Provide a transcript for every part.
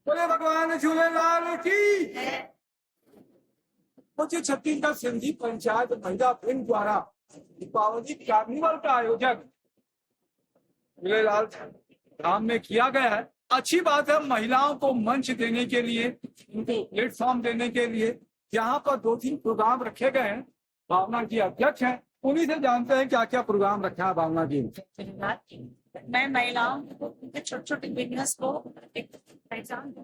बोले भगवान झूलेलाल की। मुझे छत्तीसगढ़ सिंधी पंचायत महिला विंग द्वारा दीपावली कार्निवल का आयोजन झूलेलाल धाम में किया गया है। अच्छी बात है, महिलाओं को मंच देने के लिए, उनको प्लेटफॉर्म देने के लिए यहाँ पर 2-3 प्रोग्राम रखे गए हैं। भावना जी अध्यक्ष हैं, उन्हीं से जानते हैं क्या क्या प्रोग्राम रखा है। भावना जी, मैं महिलाओं को, उनके छोटे छोटे बिजनेस को एक पहचान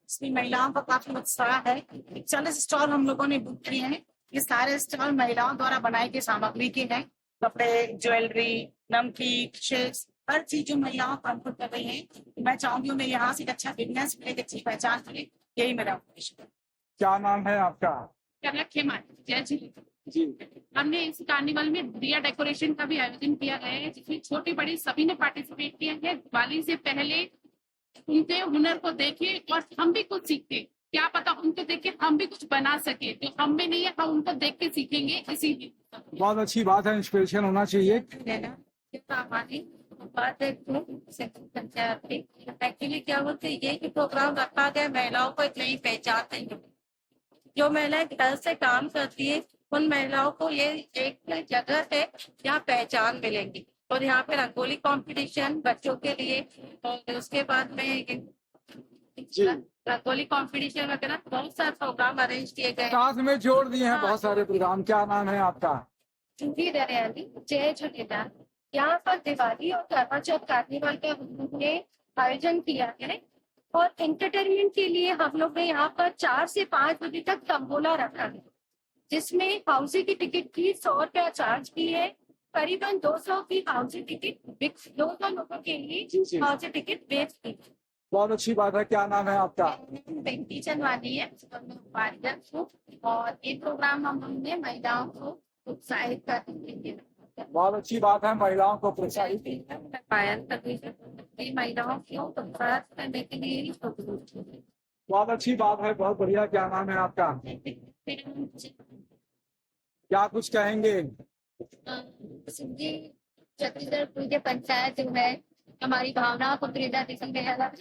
इसमें महिलाओं का काफी उत्साह है। 40 स्टॉल हम लोगों ने बुक किए हैं। ये सारे स्टॉल महिलाओं द्वारा बनाई गई सामग्री के हैं। कपड़े, ज्वेलरी, नमकीन, शेक्स, हर चीज जो महिलाओं काम कर रही है। मैं चाहूंगी उन्हें यहाँ से एक अच्छा बिजनेस मिले, एक अच्छी पहचान मिले। यही मेरा उद्देश्य है। क्या नाम है आपका? जय जी। जी, हमने इस कार्निवल में दिया डेकोरेशन का भी आयोजन किया गया है, जिसमें छोटे बड़े सभी ने पार्टिसिपेट किया है। दिवाली से पहले उनके हुनर को देखे और हम भी कुछ सीखते। क्या पता उनको देख के हम भी कुछ बना सके, तो हम भी नहीं है, हम उनको देख के सीखेंगे। इसीलिए बहुत अच्छी बात है, इंस्पिरेशन होना चाहिए। एक्चुअली क्या बोलते हैं, ये प्रोग्राम रखा गया महिलाओं को एक नई पहचान देंगे। जो महिलाएं घर से काम करती है, उन महिलाओं को ये एक जगह है जहाँ पहचान मिलेगी। और यहाँ पे रंगोली कंपटीशन बच्चों के लिए, और उसके बाद में रंगोली कंपटीशन वगैरह बहुत सारे प्रोग्राम अरेंज किए गए। साथ में जोड़ दिए हैं बहुत सारे प्रोग्राम। क्या नाम है आपका? जूही दरियाली। जय झूलेलाल। यहाँ पर दिवाली और करवा चौथ कार्निवल का हमने आयोजन किया है, और एंटरटेनमेंट के लिए हम लोग ने यहाँ पर 4 से 5 बजे तक तंबोला रखा है, जिसमें हाउसी की टिकट की 100 रुपया चार्ज की है। करीबन 200 की हाउसी टिकट 200 लोगों के लिए हाउसी टिकट बेच दी। बहुत अच्छी बात है। क्या नाम है आपका? बेटी चंदवानी है, उपाध्यक्ष हूँ। और ये प्रोग्राम हमने महिलाओं को उत्साहित करने के लिए। बहुत अच्छी बात है, महिलाओं को प्रोत्साहित महिलाओं को प्रोत्साहित करने के लिए। बहुत अच्छी बात है, बहुत बढ़िया। क्या नाम है आपका? क्या कुछ कहेंगे? सिंधी छत्तीसगढ़ पूरे पंचायत जो है, हमारी भावना को प्रेरणा देती है।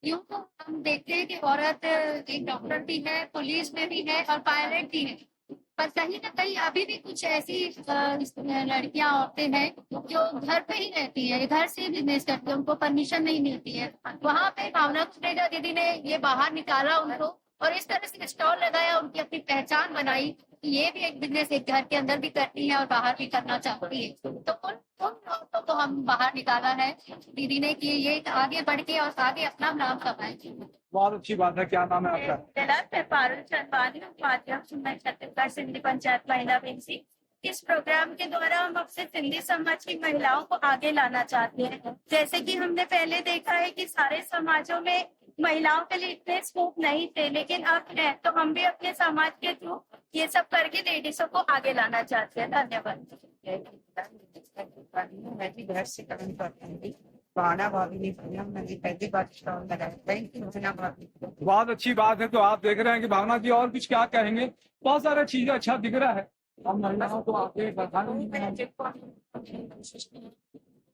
यूँ तो हम देखते हैं कि औरत एक डॉक्टर भी है, पुलिस में भी है और पायलट भी है, पर कहीं ना कहीं अभी भी कुछ ऐसी लड़कियां, औरतें हैं जो घर पे ही रहती है, घर से बिजनेस करती है, उनको परमिशन नहीं मिलती है। वहाँ पे भावना कुकरेजा दीदी ने ये बाहर निकाला उनको, और इस तरह से स्टॉल लगाया, उनकी अपनी पहचान बनाई। ये भी एक बिजनेस एक घर के अंदर भी करती है और बाहर भी करना चाहती है। तो उन औरतों को हम बाहर निकाला है दीदी ने, कि ये आगे बढ़ के और आगे अपना नाम कमाए। बहुत अच्छी बात है। क्या नाम है आपका? पारुल चंदवानी, उपाध्यक्ष छत्तीसगढ़ सिंधी पंचायत महिला विंग से। इस प्रोग्राम के द्वारा हम अपने सिंधी समाज की महिलाओं को आगे लाना चाहते हैं। जैसे कि हमने पहले देखा है कि सारे समाजों में महिलाओं के लिए इतने स्कोप नहीं थे, लेकिन अब है, तो हम भी अपने समाज के थ्रू ये सब करके लेडीजों को आगे लाना चाहते हैं। धन्यवाद। मैं भी घर से काम करती हूँ। भावना भाभी ने मैंने पहली बार स्टॉल लगाया। थैंक यू भावना भाभी। बहुत अच्छी बात है। तो आप देख रहे हैं कि भावना जी और कुछ क्या कहेंगे? बहुत सारी चीजें अच्छा दिख रहा है। हम महिलाओं को आगे बढ़ाने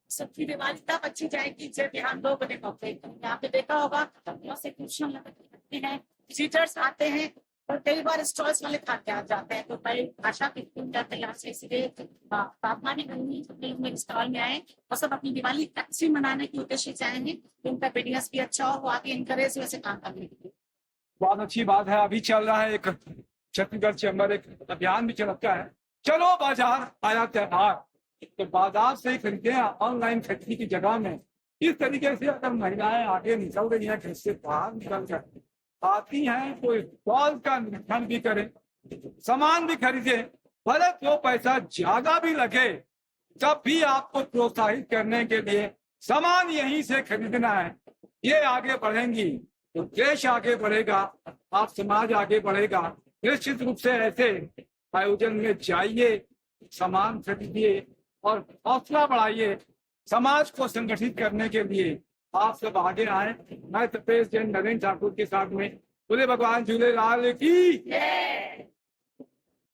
सबकी दिवाली तब अच्छी जाएगी जब यहाँ लोग यहाँ पे देखा होगा, से कुर्सियां लगते हैं, सीटर्स आते हैं, और कई बार स्टॉल्स वाले खा के आ जाते हैं। तो मैं आशा करती हूँ यहाँ से, इसलिए तापमान स्टॉल में आए और सब अपनी दिवाली अच्छी मनाने के उद्देश्य से आएंगे। उनका बिजनेस भी अच्छा हो, आगे इनकरेज वैसे काम करने के लिए। बहुत अच्छी बात है। अभी चल रहा है एक छत्तीसगढ़ चैम्बर एक अभियान भी चलता है, चलो बाजार आया त्योहार। तो बाजार से खरीदे ऑनलाइन खरीदने की जगह में इस तरीके से अगर महिलाएं आगे निकल रही हैं, घर से बाहर निकल कर आती हैं, तो स्टॉल का निरीक्षण भी करें, सामान भी खरीदे, भले 2 पैसा ज्यादा भी लगे, तब भी आपको प्रोत्साहित करने के लिए सामान यहीं से खरीदना है। ये आगे बढ़ेंगी तो देश आगे बढ़ेगा, आप समाज आगे बढ़ेगा। निश्चित रूप से ऐसे आयोजन में जाइए, सामान खरीदिए और हौसला बढ़ाइए। समाज को संगठित करने के लिए आप सब आगे आए। मैं तपेश जैन नरेंद्र ठाकुर के साथ में बोले भगवान झूलेलाल की।